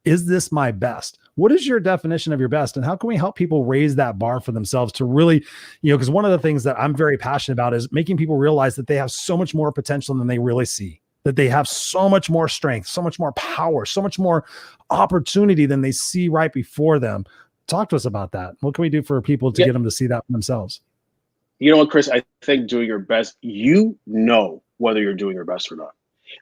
is this my best? What is your definition of your best? And how can we help people raise that bar for themselves to really, because one of the things that I'm very passionate about is making people realize that they have so much more potential than they really see, that they have so much more strength, so much more power, so much more opportunity than they see right before them. Talk to us about that. What can we do for people to get them to see that for themselves? You know what, Chris? I think doing your best, whether you're doing your best or not.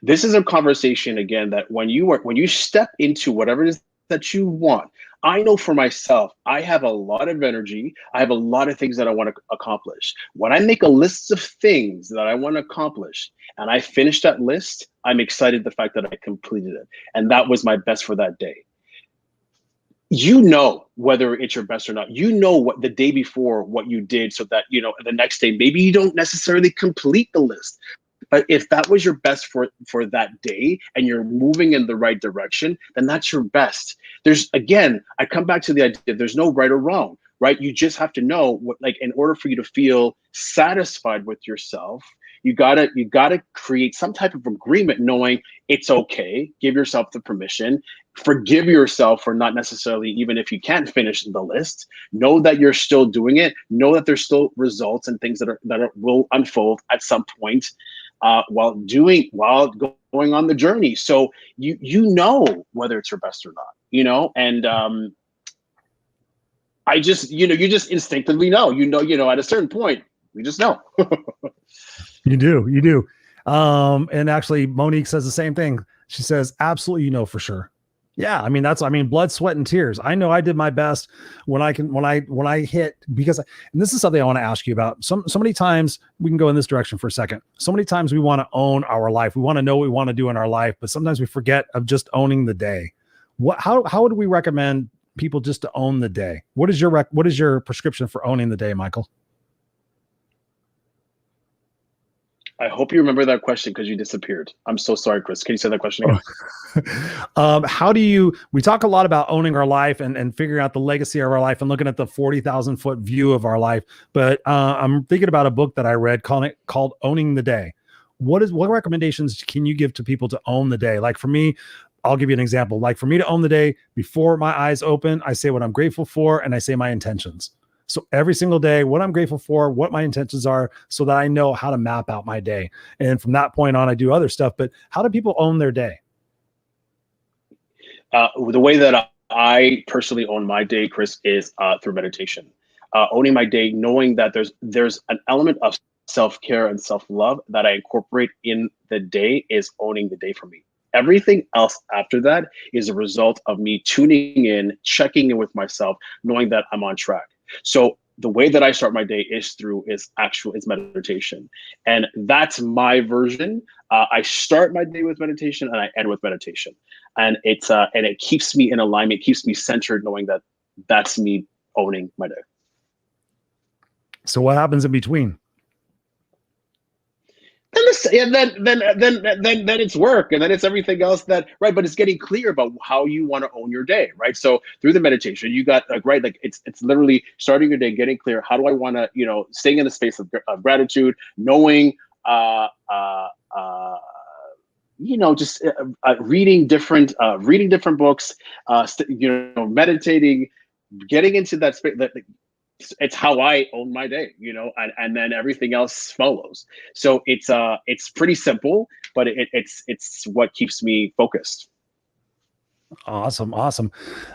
This is a conversation, again, that when you step into whatever it is that you want, I know for myself, I have a lot of energy. I have a lot of things that I want to accomplish. When I make a list of things that I want to accomplish and I finish that list, I'm excited the fact that I completed it. And that was my best for that day. Whether it's your best or not, what the day before what you did, so that, the next day, maybe you don't necessarily complete the list. But if that was your best for that day and you're moving in the right direction, then that's your best. I come back to the idea, there's no right or wrong, right? You just have to know in order for you to feel satisfied with yourself, you gotta create some type of agreement, knowing it's okay. Give yourself the permission. Forgive yourself for not necessarily, even if you can't finish the list, know that you're still doing it. Know that there's still results and things that will unfold at some point while going on the journey. So you know whether it's your best or not, and I just, you just instinctively know, at a certain point, you just know. You do. And actually Monique says the same thing. She says, absolutely, for sure. Yeah. Blood, sweat, and tears. I know I did my best when I hit, because, and this is something I want to ask you about. So many times we can go in this direction for a second. So many times we want to own our life. We want to know what we want to do in our life, but sometimes we forget of just owning the day. How would we recommend people just to own the day? What is your prescription for owning the day, Michael? I hope you remember that question, because you disappeared. I'm so sorry, Chris. Can you say that question again? We talk a lot about owning our life and figuring out the legacy of our life and looking at the 40,000 foot view of our life. But I'm thinking about a book that I read called Owning the Day. What recommendations can you give to people to own the day? Like for me, I'll give you an example. Like for me to own the day, before my eyes open, I say what I'm grateful for and I say my intentions. So every single day, what I'm grateful for, what my intentions are, so that I know how to map out my day. And from that point on, I do other stuff. But how do people own their day? The way that I personally own my day, Chris, is through meditation. Owning my day, knowing that there's an element of self-care and self-love that I incorporate in the day, is owning the day for me. Everything else after that is a result of me tuning in, checking in with myself, knowing that I'm on track. So the way that I start my day is meditation. And that's my version. I start my day with meditation and I end with meditation. And it keeps me in alignment, keeps me centered, knowing that that's me owning my day. So what happens in between? Then it's work, and then it's everything else right. But it's getting clear about how you want to own your day, right? So through the meditation, you got it's literally starting your day, getting clear. How do I want to, staying in the space of gratitude, knowing just reading different books, meditating, getting into that space. It's how I own my day, and then everything else follows. So it's pretty simple, but it's what keeps me focused. Awesome.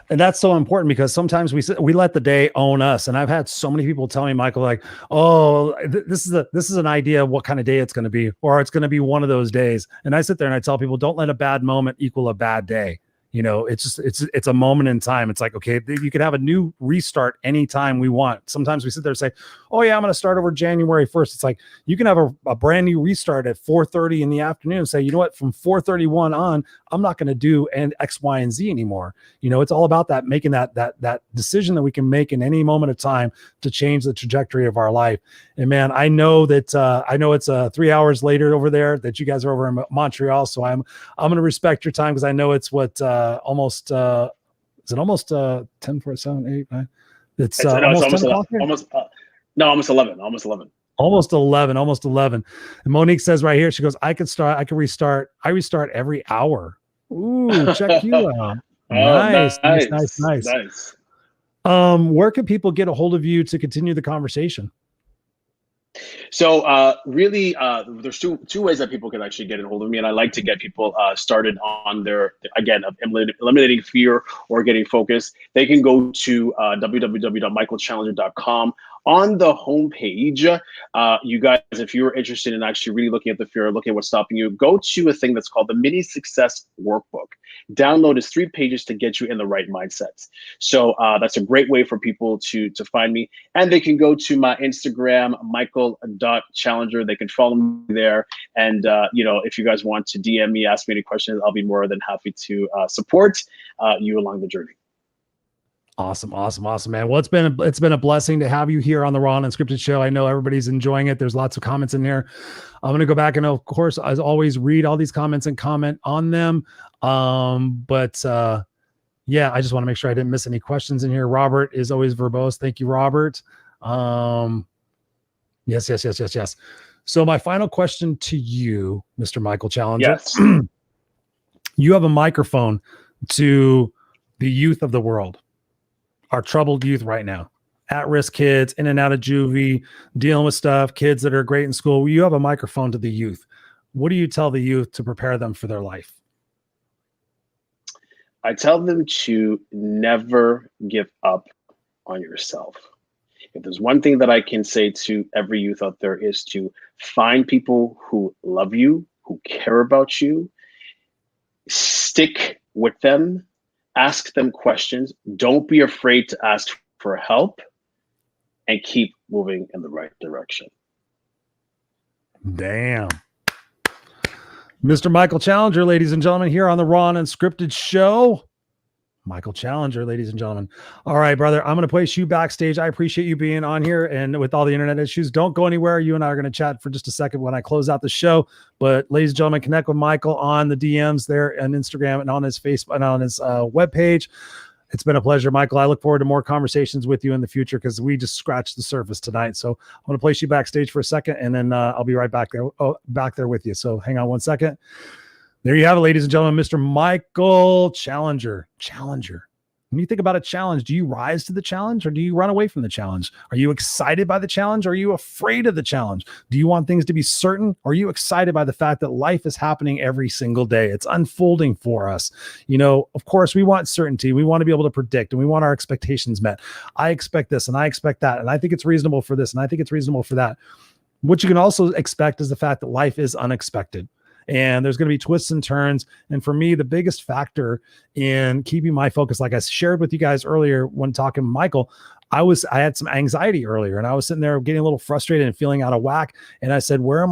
And that's so important because sometimes we let the day own us. And I've had so many people tell me, Michael, like, oh, this is an idea of what kind of day it's going to be, or it's going to be one of those days. And I sit there and I tell people, don't let a bad moment equal a bad day. It's a moment in time. It's like, okay, you could have a new restart anytime we want. Sometimes we sit there and say, oh yeah, I'm going to start over January 1st. It's like, you can have a brand new restart at 4:30 in the afternoon and say, you know what, from 4:31 on, I'm not going to do X, Y, and Z anymore. It's all about that, making that decision that we can make in any moment of time to change the trajectory of our life. And man, I know that, it's 3 hours later over there that you guys are over in Montreal. So I'm going to respect your time, because I know it's what, almost 10 for 7 8 9. It's almost 10 o'clock here? Almost 11. Almost 11. Almost 11. And Monique says right here, she goes, I restart every hour. Ooh, check you out. Nice. Where can people get a hold of you to continue the conversation? So really, there's two ways that people can actually get a hold of me, and I like to get people started on their, again, eliminating fear or getting focused. They can go to www.michaelchallenger.com. On the homepage, you guys, if you're interested in actually really looking at the fear, looking at what's stopping you, go to a thing that's called the Mini Success Workbook. Download is 3 pages to get you in the right mindset. So that's a great way for people to find me. And they can go to my Instagram, michael.challenger. They can follow me there. And, if you guys want to DM me, ask me any questions, I'll be more than happy to support you along the journey. Awesome, man. Well, it's been a blessing to have you here on the Raw and Unscripted show. I know everybody's enjoying it. There's lots of comments in here. I'm going to go back and, of course, as always, read all these comments and comment on them. Yeah, I just want to make sure I didn't miss any questions in here. Robert is always verbose. Thank you, Robert. Yes. So my final question to you, Mr. Michael Challenger. Yes. You have a microphone to the youth of the world. Our troubled youth right now, at-risk kids, in and out of juvie, dealing with stuff, kids that are great in school. You have a microphone to the youth. What do you tell the youth to prepare them for their life? I tell them to never give up on yourself. If there's one thing that I can say to every youth out there, is to find people who love you, who care about you, stick with them, ask them questions. Don't be afraid to ask for help, and keep moving in the right direction. Damn. Mr. Michael Challenger, ladies and gentlemen, here on the Raw and Unscripted show. Michael Challenger, ladies and gentlemen. All right, brother, I'm going to place you backstage. I appreciate you being on here, and with all the internet issues, don't go anywhere. You and I are going to chat for just a second when I close out the show. But ladies and gentlemen, connect with Michael on the DMs there on Instagram and on his Facebook and on his webpage. It's been a pleasure, Michael. I look forward to more conversations with you in the future, because we just scratched the surface tonight. So I'm going to place you backstage for a second, and then I'll be right back there with you. So hang on one second. There you have it, ladies and gentlemen, Mr. Michael Challenger. When you think about a challenge, do you rise to the challenge, or do you run away from the challenge? Are you excited by the challenge, or are you afraid of the challenge? Do you want things to be certain, or are you excited by the fact that life is happening every single day? It's unfolding for us. Of course, we want certainty. We want to be able to predict, and we want our expectations met. I expect this, and I expect that, and I think it's reasonable for this, and I think it's reasonable for that. What you can also expect is the fact that life is unexpected. And there's going to be twists and turns. And for me, the biggest factor in keeping my focus, like I shared with you guys earlier when talking to Michael, I had some anxiety earlier, and I was sitting there getting a little frustrated and feeling out of whack. And I said, where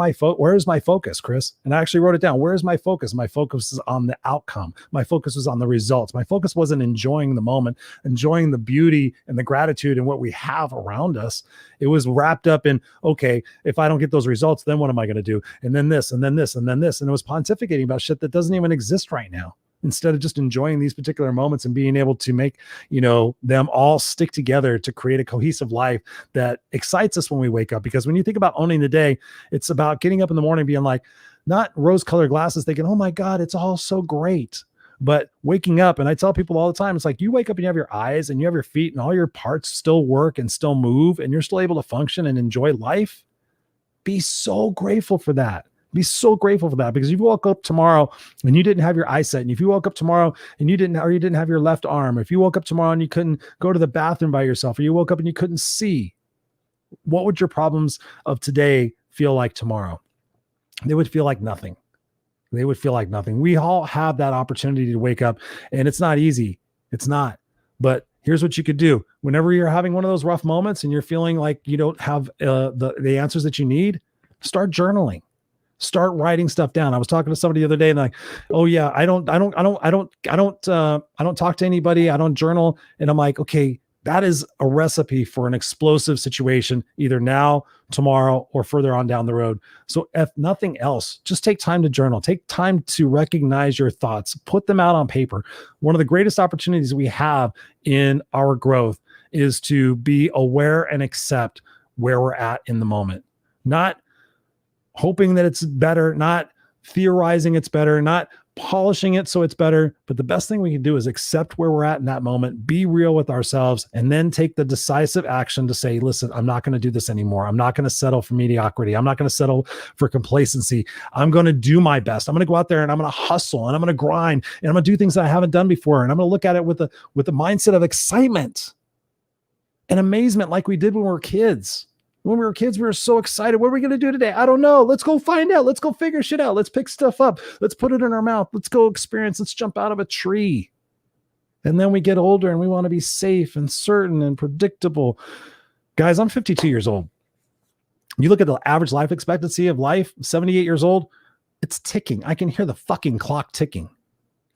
is my focus, Chris? And I actually wrote it down. Where is my focus? My focus is on the outcome. My focus was on the results. My focus wasn't enjoying the moment, enjoying the beauty and the gratitude and what we have around us. It was wrapped up in, okay, if I don't get those results, then what am I going to do? And then this, and then this, and then this. And it was pontificating about shit that doesn't even exist right now, instead of just enjoying these particular moments and being able to make, them all stick together to create a cohesive life that excites us when we wake up. Because when you think about owning the day, it's about getting up in the morning being like, not rose-colored glasses thinking, oh my God, it's all so great. But waking up, and I tell people all the time, it's like you wake up and you have your eyes and you have your feet and all your parts still work and still move and you're still able to function and enjoy life. Be so grateful for that. Be so grateful for that, because if you woke up tomorrow and you didn't have your eyesight, and if you woke up tomorrow and you didn't have your left arm, or if you woke up tomorrow and you couldn't go to the bathroom by yourself, or you woke up and you couldn't see, what would your problems of today feel like tomorrow? They would feel like nothing. They would feel like nothing. We all have that opportunity to wake up, and it's not easy. It's not. But here's what you could do. Whenever you're having one of those rough moments and you're feeling like you don't have the answers that you need, start journaling. Start writing stuff down. I was talking to somebody the other day and like, oh yeah, I don't talk to anybody. I don't journal. And I'm like, okay, that is a recipe for an explosive situation, either now, tomorrow, or further on down the road. So if nothing else, just take time to journal. Take time to recognize your thoughts. Put them out on paper. One of the greatest opportunities we have in our growth is to be aware and accept where we're at in the moment. Not hoping that it's better, not theorizing it's better, not polishing it so it's better. But the best thing we can do is accept where we're at in that moment, be real with ourselves, and then take the decisive action to say, listen, I'm not going to do this anymore. I'm not going to settle for mediocrity. I'm not going to settle for complacency. I'm going to do my best. I'm going to go out there and I'm going to hustle and I'm going to grind and I'm going to do things that I haven't done before. And I'm going to look at it with the mindset of excitement and amazement, like we did when we were kids. When we were kids, we were so excited. What are we going to do today? I don't know. Let's go find out. Let's go figure shit out. Let's pick stuff up. Let's put it in our mouth. Let's go experience. Let's jump out of a tree. And then we get older and we want to be safe and certain and predictable. Guys, I'm 52 years old. You look at the average life expectancy of life, 78 years old, it's ticking. I can hear the fucking clock ticking.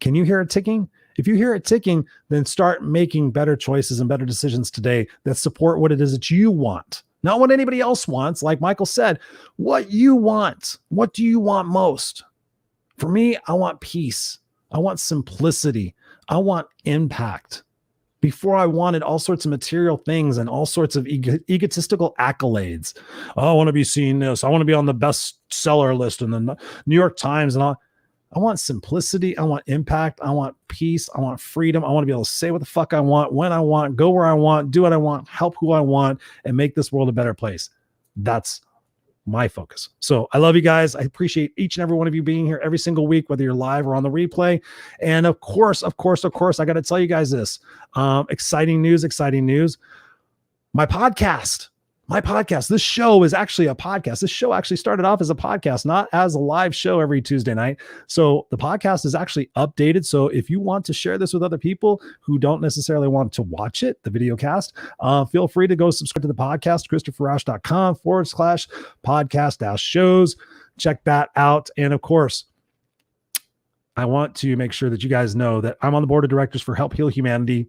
Can you hear it ticking? If you hear it ticking, then start making better choices and better decisions today that support what it is that you want. Not what anybody else wants. Like Michael said, what you want. What do you want most? For me, I want peace. I want simplicity. I want impact. Before, I wanted all sorts of material things and all sorts of egotistical accolades. Oh, I want to be seeing this. I want to be on the bestseller list in the New York Times and all. I want simplicity. I want impact. I want peace. I want freedom. I want to be able to say what the fuck I want, when I want, go where I want, do what I want, help who I want, and make this world a better place. That's my focus. So I love you guys. I appreciate each and every one of you being here every single week, whether you're live or on the replay. And of course, I got to tell you guys this. Exciting news. My podcast, this show is actually a podcast. This show actually started off as a podcast, not as a live show every Tuesday night. So the podcast is actually updated. So if you want to share this with other people who don't necessarily want to watch it, the video cast, feel free to go subscribe to the podcast, ChristopherRausch.com/podcast-shows. Check that out. And of course, I want to make sure that you guys know that I'm on the board of directors for Help Heal Humanity.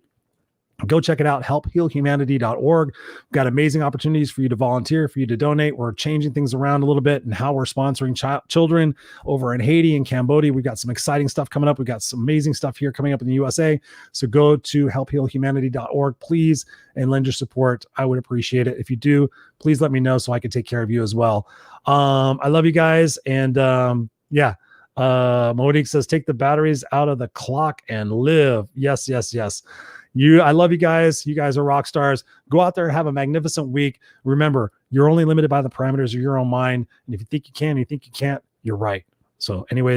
Go check it out, helphealhumanity.org. We've got amazing opportunities for you to volunteer, for you to donate. We're changing things around a little bit and how we're sponsoring children over in Haiti and Cambodia. We've got some exciting stuff coming up. We've got some amazing stuff here coming up in the USA. So go to helphealhumanity.org, please, and lend your support. I would appreciate it. If you do, please let me know so I can take care of you as well. I love you guys. And Monique says, take the batteries out of the clock and live. Yes. I love you guys. You guys are rock stars. Go out there and have a magnificent week. Remember, you're only limited by the parameters of your own mind. And if you think you can, you think you can't, you're right. So anyway.